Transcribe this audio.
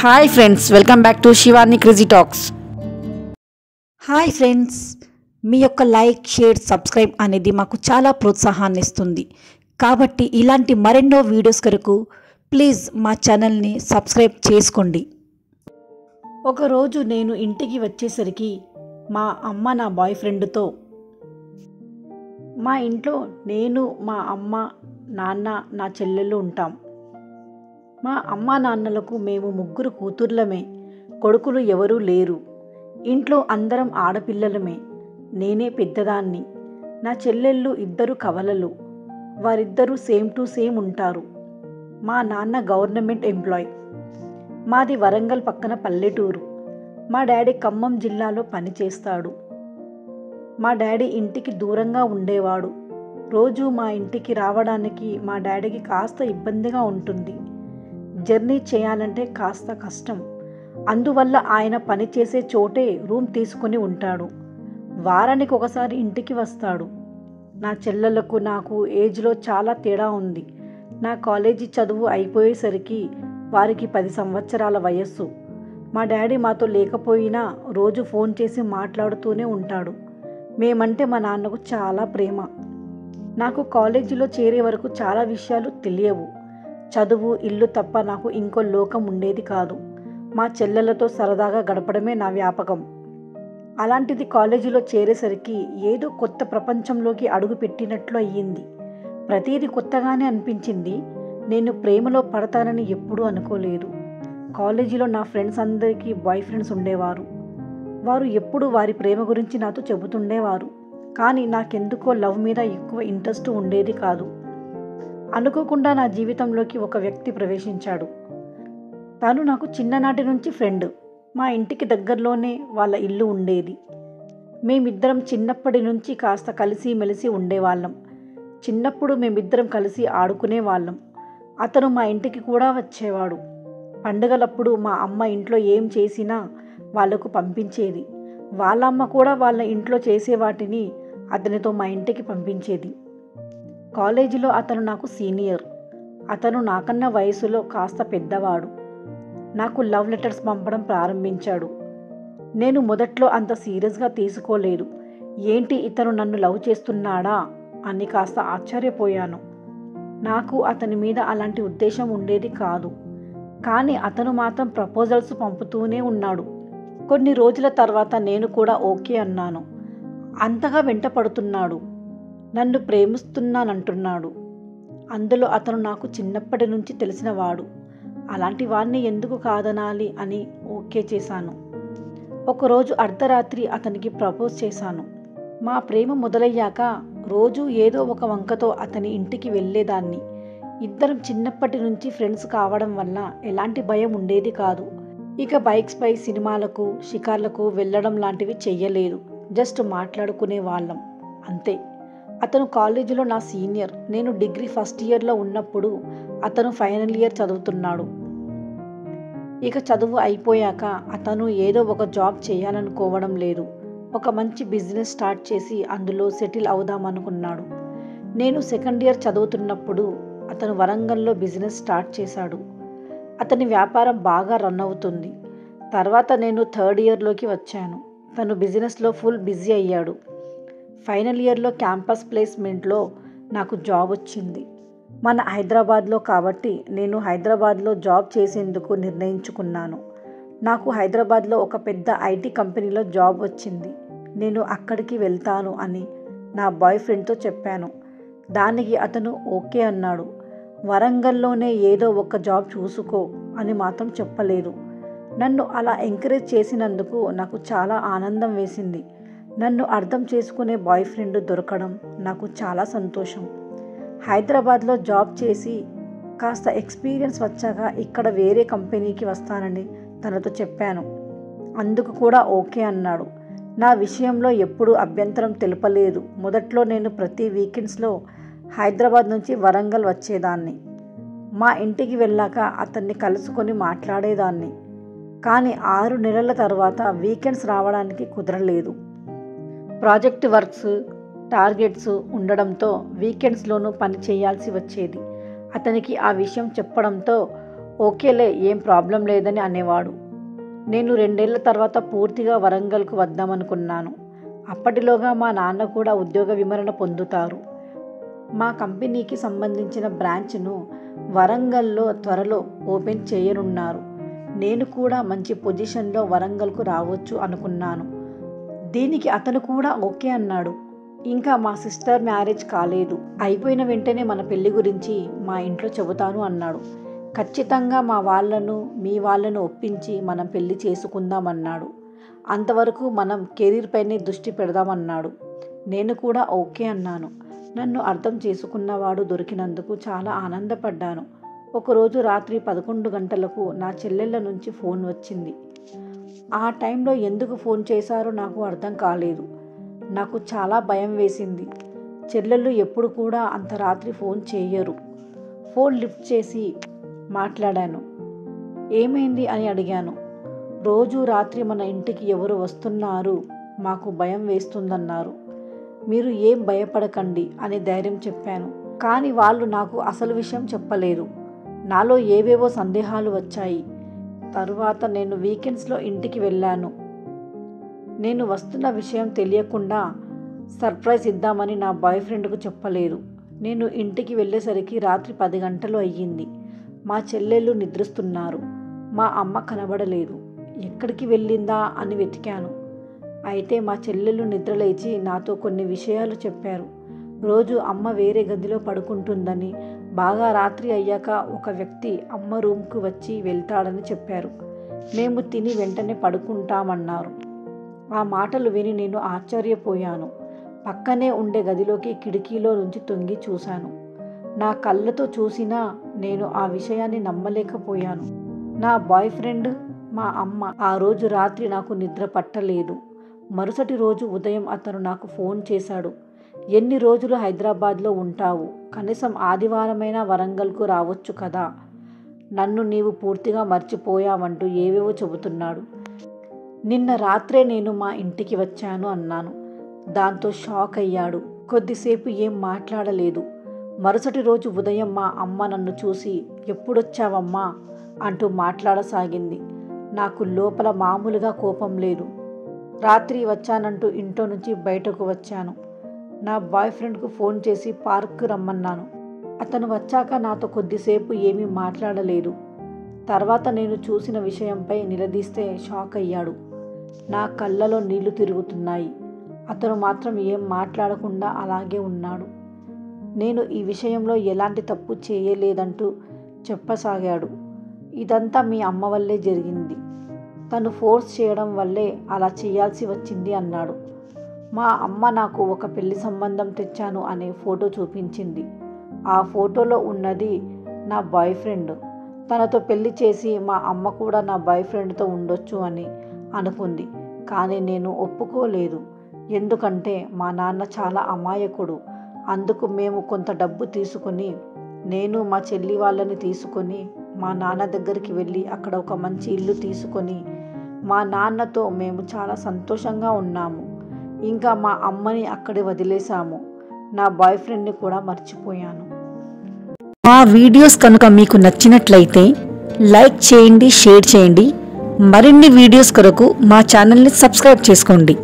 Hi friends, welcome back to Shivani crazy talks. Hi friends, మీ యొక్క like, share, subscribe అనేది మాకు చాలా ప్రోత్సాహాన్ని ఇస్తుంది. కాబట్టి ఇలాంటి మరెన్నో వీడియోస్ కొరకు ప్లీజ్ మా ఛానల్ని సబ్స్క్రైబ్ చేసుకోండి. ఒకరోజు నేను ఇంటికి వచ్చేసరికి మా అమ్మ నా బాయ్ ఫ్రెండ్తో, మా ఇంట్లో నేను, మా అమ్మ, నాన్న, నా చెల్లెళ్ళు ఉంటాం. మా అమ్మ నాన్నలకు మేము ముగ్గురు కూతుర్లమే, కొడుకులు ఎవరూ లేరు. ఇంట్లో అందరం ఆడపిల్లలమే. నేనే పెద్దదాన్ని. నా చెల్లెళ్ళు ఇద్దరు కవలలు. వారిద్దరూ సేమ్ టు సేమ్ ఉంటారు. మా నాన్న గవర్నమెంట్ ఎంప్లాయ్. మాది వరంగల్ పక్కన పల్లెటూరు. మా డాడీ ఖమ్మం జిల్లాలో పనిచేస్తాడు. మా డాడీ ఇంటికి దూరంగా ఉండేవాడు. రోజు మా ఇంటికి రావడానికి మా డాడీకి కాస్త ఇబ్బందిగా ఉంటుంది. జర్నీ చేయాలంటే కాస్త కష్టం. అందువల్ల ఆయన పనిచేసే చోటే రూమ్ తీసుకుని ఉంటాడు. వారానికి ఒకసారి ఇంటికి వస్తాడు. నా చెల్లెలకు నాకు ఏజ్లో చాలా తేడా ఉంది. నా కాలేజీ చదువు అయిపోయేసరికి వారికి 10 సంవత్సరాల వయస్సు. మా డాడీ మాతో లేకపోయినా రోజు ఫోన్ చేసి మాట్లాడుతూనే ఉంటాడు. మేమంటే మా నాన్నకు చాలా ప్రేమ. నాకు కాలేజీలో చేరే వరకు చాలా విషయాలు తెలియవు. చదువు, ఇల్లు తప్ప నాకు ఇంకో లోకం ఉండేది కాదు. మా చెల్లెలతో సరదాగా గడపడమే నా వ్యాపకం. అలాంటిది కాలేజీలో చేరేసరికి ఏదో కొత్త ప్రపంచంలోకి అడుగు పెట్టినట్లు అయ్యింది. ప్రతిదీ కొత్తగానే అనిపించింది. నేను ప్రేమలో పడతానని ఎప్పుడూ అనుకోలేదు. కాలేజీలో నా ఫ్రెండ్స్ అందరికీ బాయ్ ఫ్రెండ్స్ ఉండేవారు. వారు ఎప్పుడు వారి ప్రేమ గురించి నాతో చెబుతుండేవారు. కానీ నాకెందుకో లవ్ మీద ఎక్కువ ఇంట్రెస్ట్ ఉండేది కాదు. అనుకోకుండా నా జీవితంలోకి ఒక వ్యక్తి ప్రవేశించాడు. తను నాకు చిన్ననాటి నుంచి ఫ్రెండ్. మా ఇంటికి దగ్గరలోనే వాళ్ళ ఇల్లు ఉండేది. మేమిద్దరం చిన్నప్పటి నుంచి కాస్త కలిసిమెలిసి ఉండేవాళ్ళం. చిన్నప్పుడు మేమిద్దరం కలిసి ఆడుకునేవాళ్ళం. అతను మా ఇంటికి కూడా వచ్చేవాడు. పండుగలప్పుడు మా అమ్మ ఇంట్లో ఏం చేసినా వాళ్లకు పంపించేది. వాళ్ళ అమ్మ కూడా వాళ్ళ ఇంట్లో చేసే వాటిని అతనితో మా ఇంటికి పంపించేది. కాలేజీలో అతను నాకు సీనియర్. అతను నాకన్నా వయసులో కాస్త పెద్దవాడు. నాకు లవ్ లెటర్స్ పంపడం ప్రారంభించాడు. నేను మొదట్లో అంత సీరియస్గా తీసుకోలేదు. ఏంటి, ఇతను నన్ను లవ్ చేస్తున్నాడా అని కాస్త ఆశ్చర్యపోయాను. నాకు అతని మీద అలాంటి ఉద్దేశం ఉండేది కాదు. కానీ అతను మాత్రం ప్రపోజల్స్ పంపుతూనే ఉన్నాడు. కొన్ని రోజుల తర్వాత నేను కూడా ఓకే అన్నాను. అంతగా వెంట పడుతున్నాడు. నన్ను ప్రేమిస్తున్నానంటున్నాడు. అందులో అతను నాకు చిన్నప్పటి నుంచి తెలిసినవాడు. అలాంటి వాడిని ఎందుకు కాదనాలి అని ఓకే చేశాను. ఒకరోజు అర్ధరాత్రి అతనికి ప్రపోజ్ చేశాను. మా ప్రేమ మొదలయ్యాక రోజు ఏదో ఒక వంకతో అతని ఇంటికి వెళ్ళేదాన్ని. ఇద్దరం చిన్నప్పటి నుంచి ఫ్రెండ్స్ కావడం వల్ల ఎలాంటి భయం ఉండేది కాదు. ఇక బైక్స్పై సినిమాలకు, షికార్లకు వెళ్ళడం లాంటివి చెయ్యలేదు. జస్ట్ మాట్లాడుకునే వాళ్ళం అంతే. అతను కాలేజీలో నా సీనియర్. నేను డిగ్రీ ఫస్ట్ ఇయర్లో ఉన్నప్పుడు అతను ఫైనల్ ఇయర్ చదువుతున్నాడు. ఇక చదువు అయిపోయాక అతను ఏదో ఒక జాబ్ చేయాలనుకోవడం లేదు. ఒక మంచి బిజినెస్ స్టార్ట్ చేసి అందులో సెటిల్ అవుదామనుకున్నాడు. నేను సెకండ్ ఇయర్ చదువుతున్నప్పుడు అతను వరంగల్లో బిజినెస్ స్టార్ట్ చేశాడు. అతని వ్యాపారం బాగా రన్ అవుతుంది. తర్వాత నేను థర్డ్ ఇయర్లోకి వచ్చాను. తను బిజినెస్లో ఫుల్ బిజీ అయ్యాడు. ఫైనల్ ఇయర్లో క్యాంపస్ ప్లేస్మెంట్లో నాకు జాబ్ వచ్చింది. మన హైదరాబాద్లో కాబట్టి నేను హైదరాబాద్లో జాబ్ చేసేందుకు నిర్ణయించుకున్నాను. నాకు హైదరాబాద్లో ఒక పెద్ద ఐటీ కంపెనీలో జాబ్ వచ్చింది. నేను అక్కడికి వెళ్తాను అని నా బాయ్ ఫ్రెండ్తో చెప్పాను. దానికి అతను ఓకే అన్నాడు. వరంగల్లోనే ఏదో ఒక జాబ్ చూసుకో అని మాత్రం చెప్పలేదు. నన్ను అలా ఎంకరేజ్ చేసినందుకు నాకు చాలా ఆనందం వేసింది. నన్ను అర్థం చేసుకునే బాయ్ ఫ్రెండ్ దొరకడం నాకు చాలా సంతోషం. హైదరాబాద్లో జాబ్ చేసి కాస్త ఎక్స్పీరియన్స్ వచ్చాక ఇక్కడ వేరే కంపెనీకి వస్తానని తనతో చెప్పాను. అందుకు కూడా ఓకే అన్నాడు. నా విషయంలో ఎప్పుడూ అభ్యంతరం తెలుపలేదు. మొదట్లో నేను ప్రతి వీకెండ్స్లో హైదరాబాద్ నుంచి వరంగల్ వచ్చేదాన్ని. మా ఇంటికి వెళ్ళాక అతన్ని కలుసుకొని మాట్లాడేదాన్ని. కానీ 6 నెలల తర్వాత వీకెండ్స్ రావడానికి కుదరలేదు. ప్రాజెక్ట్ వర్క్స్, టార్గెట్స్ ఉండడంతో వీకెండ్స్లోనూ పని చేయాల్సి వచ్చేది. అతనికి ఆ విషయం చెప్పడంతో ఓకేలే ఏం ప్రాబ్లం లేదని అనేవాడు. నేను 2 ఏళ్ల తర్వాత పూర్తిగా వరంగల్కు వద్దామనుకున్నాను. అప్పటిలోగా మా నాన్న కూడా ఉద్యోగ విరమణ పొందుతారు. మా కంపెనీకి సంబంధించిన బ్రాంచ్ను వరంగల్లో త్వరలో ఓపెన్ చేయనున్నారు. నేను కూడా మంచి పొజిషన్లో వరంగల్కు రావచ్చు అనుకున్నాను. దీనికి అతను కూడా ఓకే అన్నాడు. ఇంకా మా సిస్టర్ మ్యారేజ్ కాలేదు. అయిపోయిన వెంటనే మన పెళ్లి గురించి మా ఇంట్లో చెబుతాను అన్నాడు. ఖచ్చితంగా మా వాళ్ళను మీ వాళ్ళను ఒప్పించి మనం పెళ్లి చేసుకుందామన్నాడు. అంతవరకు మనం కెరీర్ పైనే దృష్టి పెడదామన్నాడు. నేను కూడా ఓకే అన్నాను. నన్ను అర్థం చేసుకున్నవాడు దొరికినందుకు చాలా ఆనందపడ్డాను. ఒకరోజు రాత్రి 11 గంటలకు నా చెల్లెళ్ళ నుంచి ఫోన్ వచ్చింది. ఆ టైంలో ఎందుకు ఫోన్ చేశారో నాకు అర్థం కాలేదు. నాకు చాలా భయం వేసింది. చెల్లెళ్ళు ఎప్పుడు కూడా అంత రాత్రి ఫోన్ చేయరు. ఫోన్ లిఫ్ట్ చేసి మాట్లాడాను. ఏమైంది అని అడిగాను. రోజు రాత్రి మన ఇంటికి ఎవరు వస్తున్నారు, మాకు భయం వేస్తుందన్నారు. మీరు ఏం భయపడకండి అని ధైర్యం చెప్పాను. కానీ వాళ్ళు నాకు అసలు విషయం చెప్పలేదు. నాలో ఏవేవో సందేహాలు వచ్చాయి. తరువాత నేను వీకెండ్స్లో ఇంటికి వెళ్ళాను. నేను వస్తున్న విషయం తెలియకుండా సర్ప్రైజ్ ఇద్దామని నా బాయ్ ఫ్రెండ్కు చెప్పలేదు. నేను ఇంటికి వెళ్ళేసరికి రాత్రి 10 గంటలు అయ్యింది. మా చెల్లెళ్ళు నిద్రిస్తున్నారు. మా అమ్మ కనబడలేదు. ఎక్కడికి వెళ్ళిందా అని వెతికాను. అయితే మా చెల్లెళ్ళు నిద్రలేచి నాతో కొన్ని విషయాలు చెప్పారు. రోజు అమ్మ వేరే గదిలో పడుకుంటుందని, బాగా రాత్రి అయ్యాక ఒక వ్యక్తి అమ్మ రూమ్కు వచ్చి వెళ్తాడని చెప్పారు. మేము తిని వెంటనే పడుకుంటామన్నారు. ఆ మాటలు విని నేను ఆశ్చర్యపోయాను. పక్కనే ఉండే గదిలోకి కిటికీలో నుంచి తొంగి చూశాను. నా కళ్ళతో చూసినా నేను ఆ విషయాన్ని నమ్మలేకపోయాను. నా బాయ్ ఫ్రెండ్, మా అమ్మ ఆ రోజు రాత్రి నాకు నిద్ర పట్టలేదు. మరుసటి రోజు ఉదయం అతను నాకు ఫోన్ చేశాడు. ఎన్ని రోజులు హైదరాబాద్లో ఉంటావు? కనీసం ఆదివారమైనా వరంగల్కు రావచ్చు కదా. నన్ను నీవు పూర్తిగా మర్చిపోయావంటూ ఏవేవో చెబుతున్నాడు. నిన్న రాత్రే నేను మా ఇంటికి వచ్చాను అన్నాను. దాంతో షాక్ అయ్యాడు. కొద్దిసేపు ఏం మాట్లాడలేదు. మరుసటి రోజు ఉదయం మా అమ్మ నన్ను చూసి ఎప్పుడొచ్చావమ్మా అంటూ మాట్లాడసాగింది. నాకు లోపల మామూలుగా కోపం లేదు. రాత్రి వచ్చానంటూ ఇంట్లో నుంచి బయటకు వచ్చాను. నా బాయ్ ఫ్రెండ్కు ఫోన్ చేసి పార్క్కు రమ్మన్నాను. అతను వచ్చాక నాతో కొద్దిసేపు ఏమీ మాట్లాడలేదు. తర్వాత నేను చూసిన విషయంపై నిలదీస్తే షాక్ అయ్యాడు. నా కళ్ళలో నీళ్లు తిరుగుతున్నాయి. అతను మాత్రం ఏం మాట్లాడకుండా అలాగే ఉన్నాడు. నేను ఈ విషయంలో ఎలాంటి తప్పు చేయలేదంటూ చెప్పసాగాడు. ఇదంతా మీ అమ్మ వల్లే జరిగింది. తను ఫోర్స్ చేయడం వల్లే అలా చేయాల్సి వచ్చింది అన్నాడు. మా అమ్మ నాకు ఒక పెళ్లి సంబంధం తెచ్చాను అనే ఫోటో చూపించింది. ఆ ఫోటోలో ఉన్నది నా బాయ్ ఫ్రెండ్. తనతో పెళ్లి చేసి మా అమ్మ కూడా నా బాయ్ ఫ్రెండ్తో ఉండొచ్చు అని అనుకుంది. కానీ నేను ఒప్పుకోలేదు. ఎందుకంటే మా నాన్న చాలా అమాయకుడు. అందుకు మేము కొంత డబ్బు తీసుకొని, నేను మా చెల్లి వాళ్ళని తీసుకొని మా నాన్న దగ్గరికి వెళ్ళి అక్కడ ఒక మంచి ఇల్లు తీసుకొని మా నాన్నతో మేము చాలా సంతోషంగా ఉన్నాము. ఇంకా మా అమ్మని అక్కడే వదిలేశాము. నా బాయ్ ఫ్రెండ్ని కూడా మర్చిపోయాను. మా వీడియోస్ కనుక మీకు నచ్చినట్లయితే లైక్ చేయండి, షేర్ చేయండి. మరిన్ని వీడియోస్ కొరకు మా ఛానల్ని సబ్స్క్రైబ్ చేసుకోండి.